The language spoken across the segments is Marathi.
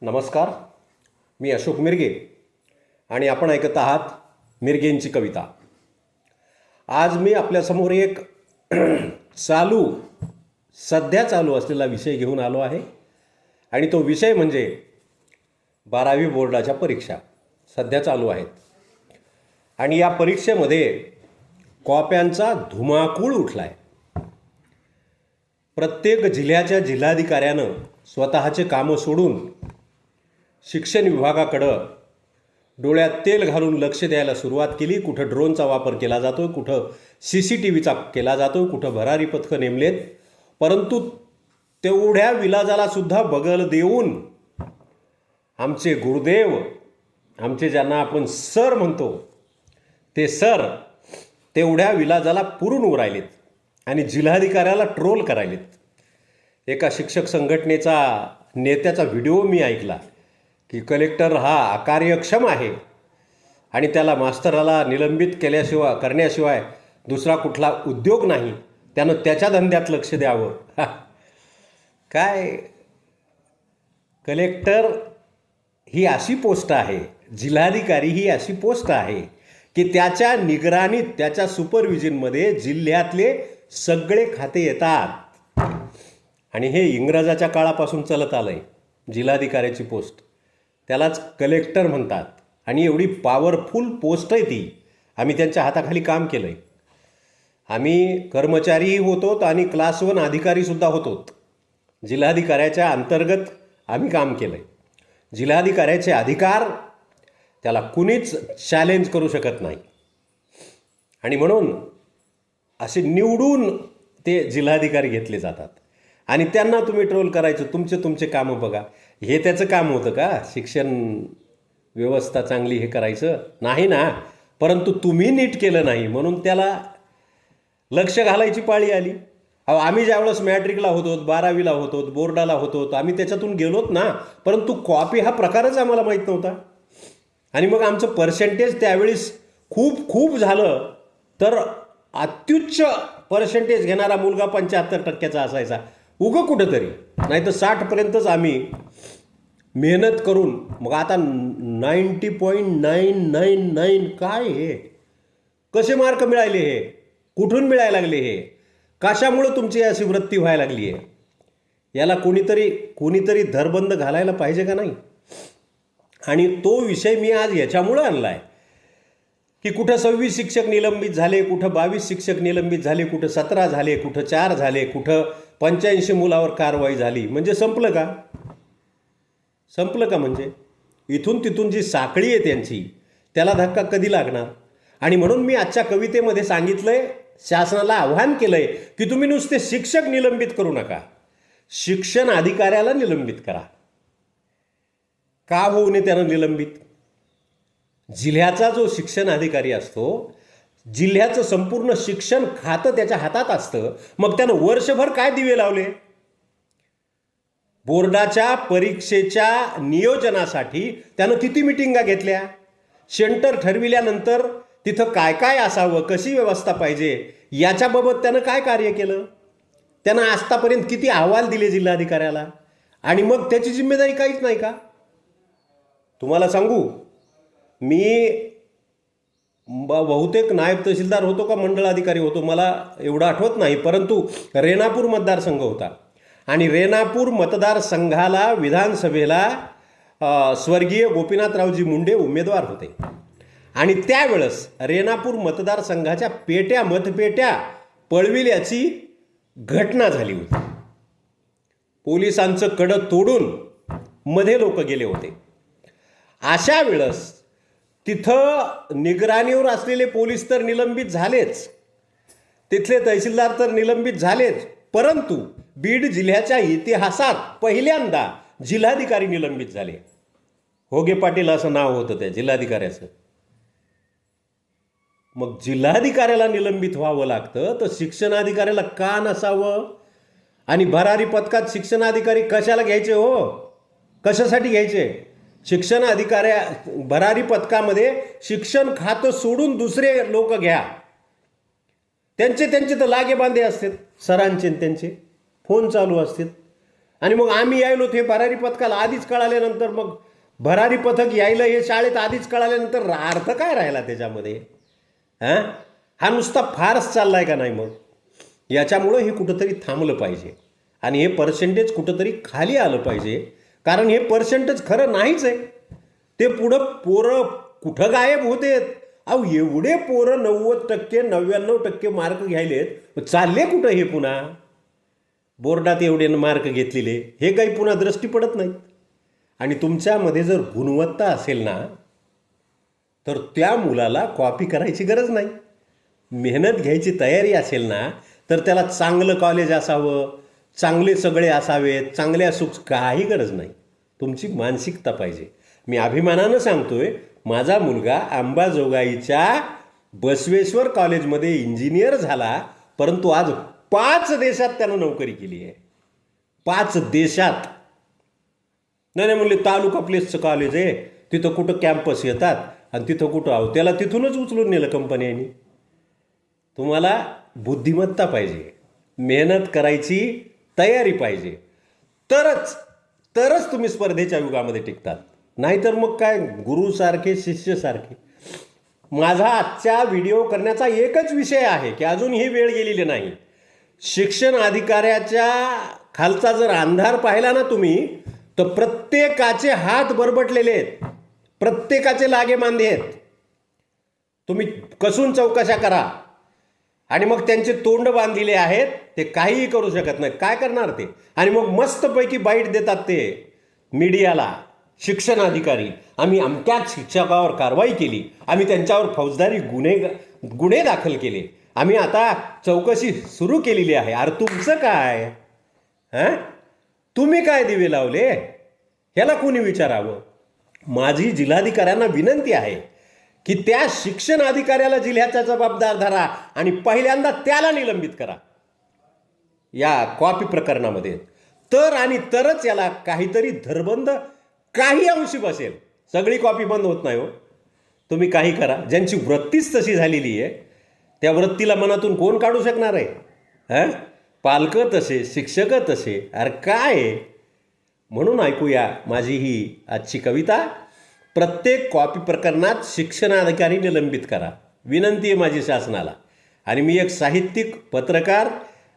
नमस्कार. मी अशोक मिरगे आणि आपण ऐकत आहात मिरगेंची कविता. आज मी आपल्यासमोर एक सध्या चालू असलेला विषय घेऊन आलो आहे आणि तो विषय म्हणजे 12वी बोर्डाच्या परीक्षा सध्या चालू आहेत. आणि या परीक्षेमध्ये कॉप्यांचा धुमाकूळ उठला आहे. प्रत्येक जिल्ह्याच्या जिल्हाधिकाऱ्यानं स्वतःचे कामं सोडून शिक्षण विभागाकडं डोळ्यात तेल घालून लक्ष द्यायला सुरुवात केली. कुठं ड्रोनचा वापर केला जातो आहे, कुठं CCTVचा केला जातो आहे, कुठं भरारी पथकं नेमलेत. परंतु तेवढ्या विलाजालासुद्धा बगल देऊन आमचे गुरुदेव, आमचे ज्यांना आपण सर म्हणतो ते सर तेवढ्या विलाजाला पुरून उरायलेत आणि जिल्हाधिकाऱ्याला ट्रोल करायलेत. एका शिक्षक संघटनेचा नेत्याचा व्हिडिओ मी ऐकला की कलेक्टर हा अकार्यक्षम आहे आणि त्याला मास्तराला निलंबित करण्याशिवाय दुसरा कुठला उद्योग नाही, त्यानं त्याच्या धंद्यात लक्ष द्यावं. काय कलेक्टर ही अशी पोस्ट आहे, जिल्हाधिकारी ही अशी पोस्ट आहे की त्याच्या निगराणीत, त्याच्या सुपरविजनमध्ये जिल्ह्यातले सगळे खाते येतात. आणि हे इंग्रजाच्या काळापासून चालत आलं आहे. जिल्हाधिकाऱ्याची पोस्ट त्यालाच कलेक्टर म्हणतात आणि एवढी पॉवरफुल पोस्ट आहे ती. आम्ही त्यांच्या हाताखाली काम केलं आहे. आम्ही कर्मचारीही होतो आणि क्लास 1 अधिकारीसुद्धा होतो. जिल्हाधिकाऱ्याच्या अंतर्गत आम्ही काम केलं आहे. जिल्हाधिकाऱ्याचे अधिकार त्याला कुणीच चॅलेंज करू शकत नाही आणि म्हणून असे निवडून ते जिल्हाधिकारी घेतले जातात आणि त्यांना तुम्ही ट्रोल करायचं. तुमचे कामं बघा. हे त्याचं काम होतं का? शिक्षण व्यवस्था चांगली हे करायचं नाही ना. परंतु तुम्ही नीट केलं नाही म्हणून त्याला लक्ष घालायची पाळी आली. आम्ही ज्यावेळेस मॅट्रिकला होतो, 12वीला होतो, बोर्डाला होतो, आम्ही त्याच्यातून गेलोत ना. परंतु कॉपी हा प्रकारच आम्हाला माहीत नव्हता आणि मग आमचं पर्सेंटेज त्यावेळेस खूप झालं तर अत्युच्च पर्सेंटेज घेणारा मुलगा 75% असायचा. उगं कुठंतरी, नाही तर 60पर्यंतच आम्ही मेहनत करून मग आता 90.999. काय हे कसे मार्क मिळाले? हे कुठून मिळायला लागले? हे कशामुळं तुमची अशी वृत्ती व्हायला लागली आहे? याला कोणीतरी धरबंद घालायला पाहिजे का नाही? आणि तो विषय मी आज याच्यामुळं आणला आहे की कुठं 26 शिक्षक निलंबित झाले, कुठं 22 शिक्षक निलंबित झाले, कुठं 17 झाले, कुठं 4 झाले, कुठं 85 मुलावर कारवाई झाली. म्हणजे संपलं का? म्हणजे इथून तिथून जी साखळी आहे त्यांची, त्याला धक्का कधी लागणार? आणि म्हणून मी आजच्या कवितेमध्ये सांगितलंय, शासनाला आव्हान केलंय की तुम्ही नुसते शिक्षक निलंबित करू नका, शिक्षण अधिकाऱ्याला निलंबित करा. का होऊ नये त्यानं निलंबित? जिल्ह्याचा जो शिक्षण अधिकारी असतो, जिल्ह्याचं संपूर्ण शिक्षण खातं त्याच्या हातात असतं. मग त्यानं वर्षभर काय दिवे लावले? बोर्डाच्या परीक्षेच्या नियोजनासाठी त्यानं किती मिटिंगा घेतल्या? सेंटर ठरविल्यानंतर तिथं काय असावं, कशी व्यवस्था पाहिजे, याच्याबाबत त्यानं काय कार्य केलं? त्यानं आतापर्यंत किती अहवाल दिले जिल्हाधिकाऱ्याला? आणि मग त्याची जिम्मेदारी काहीच नाही का? तुम्हाला सांगू, मी बहुतेक नायब तहसीलदार होतो का मंडळाधिकारी होतो मला एवढं आठवत नाही, परंतु रेणापूर मतदारसंघ होता आणि रेणापूर मतदारसंघाला विधानसभेला स्वर्गीय गोपीनाथरावजी मुंडे उमेदवार होते आणि त्यावेळेस रेणापूर मतदारसंघाच्या मतपेट्या पळविल्याची घटना झाली होती. पोलिसांचं कडं तोडून मध्ये लोक गेले होते. अशा वेळेस तिथं निगराणीवर असलेले पोलीस तर निलंबित झालेच, तिथले तहसीलदार तर निलंबित झालेच, परंतु बीड जिल्ह्याच्या इतिहासात पहिल्यांदा जिल्हाधिकारी निलंबित झाले. होगे पाटील असं नाव होतं त्या जिल्हाधिकाऱ्याचं. मग जिल्हाधिकाऱ्याला निलंबित व्हावं लागतं तर शिक्षणाधिकाऱ्याला का नसावं? आणि भरारी पथकात शिक्षणाधिकारी कशाला घ्यायचे हो? कशासाठी घ्यायचे? शिक्षण भरारी पथकामध्ये शिक्षण खातं सोडून दुसरे लोक घ्या. त्यांचे तर लागे बांधे असतात, सरांचे त्यांचे फोन चालू असतात. आणि मग आम्ही यायलो ते भरारी पथकाला आधीच कळाल्यानंतर, मग भरारी पथक यायला हे शाळेत आधीच कळाल्यानंतर अर्थ काय राहिला त्याच्यामध्ये? हां, हा नुसता फारच चाललाय का नाही? मग याच्यामुळं हे कुठंतरी थांबलं पाहिजे आणि हे पर्सेंटेज कुठंतरी खाली आलं पाहिजे, कारण हे पर्सेंटेज खरं नाहीच आहे. ते पुढं पोरं कुठं गायब होतेत? अहो, एवढे पोरं 90% 99% मार्क घ्यायलेत, चालले कुठं हे? पुन्हा बोर्डात एवढे मार्क घेतलेले हे काही पुन्हा दृष्टी पडत नाहीत. आणि तुमच्यामध्ये जर गुणवत्ता असेल ना, तर त्या मुलाला कॉपी करायची गरज नाही. मेहनत घ्यायची तयारी असेल ना, तर त्याला चांगलं कॉलेज असावं, चांगले सगळे असावेत, चांगल्या सुख काही गरज नाही. तुमची मानसिकता पाहिजे. मी अभिमानानं सांगतोय, माझा मुलगा अंबाजोगाईच्या बसवेश्वर कॉलेजमध्ये इंजिनियर झाला, परंतु आज 5 देशात त्यानं नोकरी केली आहे. 5 देशात. नाही म्हणले तालुका प्लेसचं कॉलेज आहे, तिथं कुठं कॅम्पस येतात आणि तिथं कुठं आहो, त्याला तिथूनच उचलून नेलं कंपन्यांनी. तुम्हाला बुद्धिमत्ता पाहिजे, मेहनत करायची तयारी पाहिजे, तरच तुम्ही स्पर्धेच्या युगामध्ये टिकतात. नाहीतर मग काय गुरुसारखे शिष्यसारखे. माझा आजच्या व्हिडिओ करण्याचा एकच विषय आहे की अजून ही वेळ गेलेली नाही. शिक्षण अधिकाऱ्याच्या खालचा जर अंधार पाहिला ना तुम्ही, तर प्रत्येकाचे हात बरबटलेले आहेत, प्रत्येकाचे लागे मांदे आहेत. तुम्ही कसून चौकशा करा आणि मग त्यांचे तोंड बांधलेले आहेत, ते काहीही करू शकत नाहीत. काय करणार ते? आणि मग मस्तपैकी बाईट देतात ते मीडियाला. शिक्षण अधिकारी, आम्ही अमक्याच शिक्षकावर कारवाई केली, आम्ही त्यांच्यावर फौजदारी गुन्हे दाखल केले, आम्ही आता चौकशी सुरू केलेली आहे. अरे तुमचं काय? हां, तुम्ही काय दिवे लावले? ह्याला कोणी विचारावं? माझी जिल्हाधिकाऱ्यांना विनंती आहे की त्या शिक्षण अधिकाऱ्याला जिल्ह्याचा जबाबदार धरा आणि पहिल्यांदा त्याला निलंबित करा या कॉपी प्रकरणामध्ये. तरच याला काहीतरी धरबंद काही अंशी बसेल. सगळी कॉपी बंद होत नाही हो. तुम्ही काही करा. ज्यांची वृत्तीच तशी झालेली आहे, त्या वृत्तीला मनातून कोण काढू शकणार आहे? हां, पालकं तसे, शिक्षक तसे. अरे काय? म्हणून ऐकूया माझी ही आजची कविता. प्रत्येक कॉपी प्रकरणात शिक्षणाधिकारी निलंबित करा, विनंती आहे माझी शासनाला. आणि मी एक साहित्यिक, पत्रकार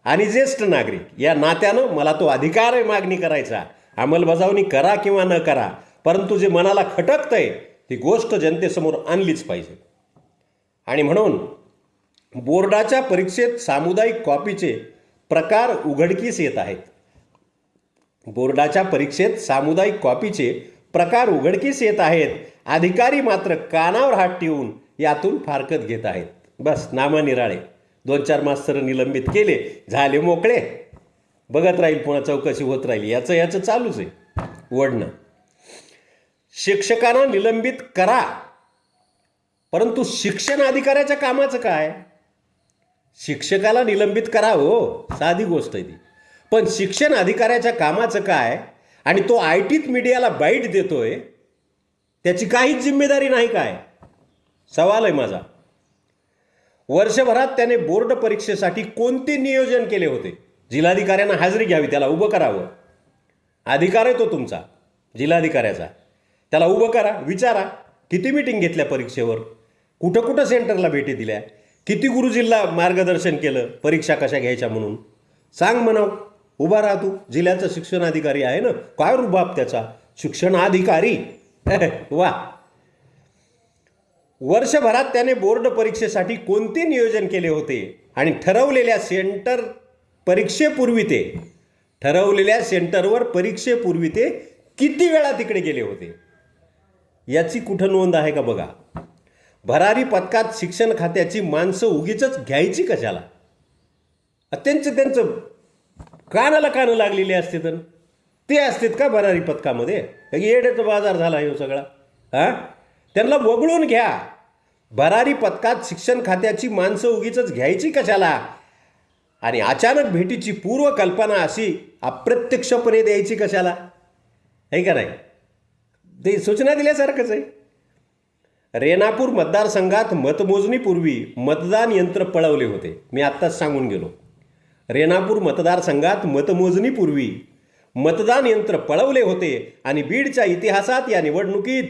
आणि ज्येष्ठ नागरिक या नात्यानं मला तो अधिकार आहे मागणी करायचा. अंमलबजावणी करा किंवा न करा, परंतु जे मनाला खटकतंय ती गोष्ट जनतेसमोर आणलीच पाहिजे. आणि म्हणून बोर्डाच्या परीक्षेत सामुदायिक कॉपीचे प्रकार उघडकीस येत आहेत. बोर्डाच्या परीक्षेत सामुदायिक कॉपीचे प्रकार उघडकीस येत आहेत. अधिकारी मात्र कानावर हात ठेवून यातून फारकत घेत आहेत. बस नामनिराळे 2-4 मास्तर निलंबित केले, झाले मोकळे. बघत राहील, पुन्हा चौकशी होत राहील. याचं चालूच आहे वडणं. शिक्षकांना निलंबित करा, परंतु शिक्षण अधिकाऱ्याच्या कामाचं काय? शिक्षकाला निलंबित करा हो, साधी गोष्ट आहे ती. पण शिक्षण अधिकाऱ्याच्या कामाचं काय? आणि तो आयटीत मीडियाला बाईट देतोय, त्याची काहीच जिम्मेदारी नाही काय? सवाल आहे माझा. वर्षभरात त्याने बोर्ड परीक्षेसाठी कोणते नियोजन केले होते? जिल्हाधिकाऱ्यांना हाजरी घ्यावी, त्याला उभं करावं. अधिकार आहे तो तुमचा जिल्हाधिकाऱ्याचा. त्याला उभं करा, विचारा किती मीटिंग घेतल्या परीक्षेवर, कुठं सेंटरला भेटी दिल्या, किती गुरुजींना मार्गदर्शन केलं परीक्षा कशा घ्यायच्या म्हणून. सांग म्हणाव, उभा राहा तू. जिल्ह्याचा शिक्षण अधिकारी आहे ना, काय रुबाब त्याचा, शिक्षण अधिकारी. वा. वर्षभरात त्याने बोर्ड परीक्षेसाठी कोणते नियोजन केले होते आणि ठरवलेल्या सेंटरवर परीक्षेपूर्वी ते किती वेळा तिकडे गेले होते याची कुठं नोंद आहे का बघा. भरारी पथकात शिक्षण खात्याची माणसं उगीच घ्यायची कशाला? त्यांचं कानं लागलेली असते, तर ते असतात का भरारी पथकामध्ये? येड्याचा बाजार झाला हे सगळा. हां, त्यांना वगळून घ्या. भरारी पथकात शिक्षण खात्याची माणसं उगीच घ्यायची कशाला? आणि अचानक भेटीची पूर्वकल्पना अशी अप्रत्यक्षपणे द्यायची कशाला? आहे का नाही? ते सूचना दिल्यासारखंच आहे. रेणापूर मतदारसंघात मतमोजणीपूर्वी मतदान यंत्र पळवले होते. मी आत्ताच सांगून गेलो. रेणापूर मतदारसंघात मतमोजणीपूर्वी मतदान यंत्र पळवले होते आणि बीडच्या इतिहासात या निवडणुकीत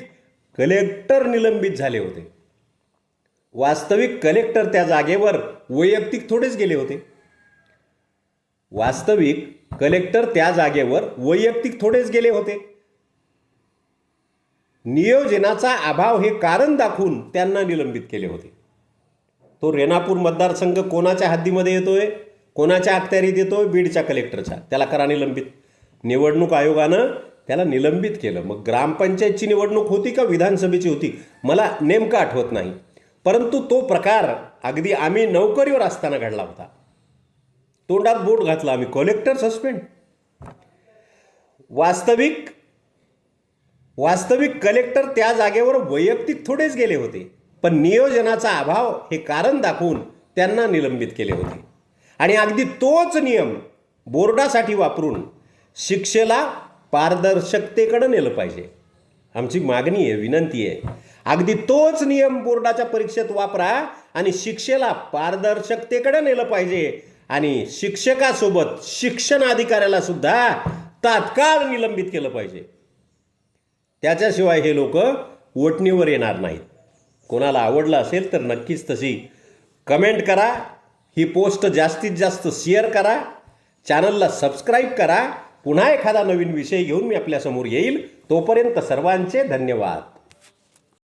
कलेक्टर निलंबित झाले होते. वास्तविक कलेक्टर त्या जागेवर वैयक्तिक थोडेच गेले होते. वास्तविक कलेक्टर त्या जागेवर वैयक्तिक थोडेच गेले होते. नियोजनाचा अभाव हे कारण दाखवून त्यांना निलंबित केले होते. तो रेणापूर मतदारसंघ कोणाच्या हद्दीमध्ये येतोय, कोणाच्या अखत्यारीत येतोय? बीडच्या कलेक्टरच्या. त्याला करा निलंबित. निवडणूक आयोगानं त्याला निलंबित केलं. मग ग्रामपंचायतची निवडणूक होती का विधानसभेची होती मला नेमकं आठवत नाही, परंतु तो प्रकार अगदी आम्ही नोकरीवर असताना घडला होता. तोंडात बोट घातला आम्ही, कलेक्टर सस्पेंड. वास्तविक कलेक्टर त्या जागेवर वैयक्तिक थोडेच गेले होते, पण नियोजनाचा अभाव हे कारण दाखवून त्यांना निलंबित केले होते. आणि अगदी तोच नियम बोर्डासाठी वापरून शिक्षेला पारदर्शकतेकडे नेलं पाहिजे. आमची मागणी आहे, विनंती आहे, अगदी तोच नियम बोर्डाच्या परीक्षेत वापरा आणि शिक्षेला पारदर्शकतेकडे नेलं पाहिजे. आणि शिक्षकासोबत शिक्षण अधिकाऱ्याला सुद्धा तात्काळ निलंबित केलं पाहिजे. त्याच्याशिवाय हे लोक वटणीवर येणार नाहीत. कोणाला आवडलं असेल तर नक्कीच तशी कमेंट करा. ही पोस्ट जास्तीत जास्त शेअर करा. चॅनलला सबस्क्राईब करा. पुन्हा एखादा नवीन विषय घेऊन मी आपल्यासमोर येईल. तोपर्यंत सर्वांचे धन्यवाद.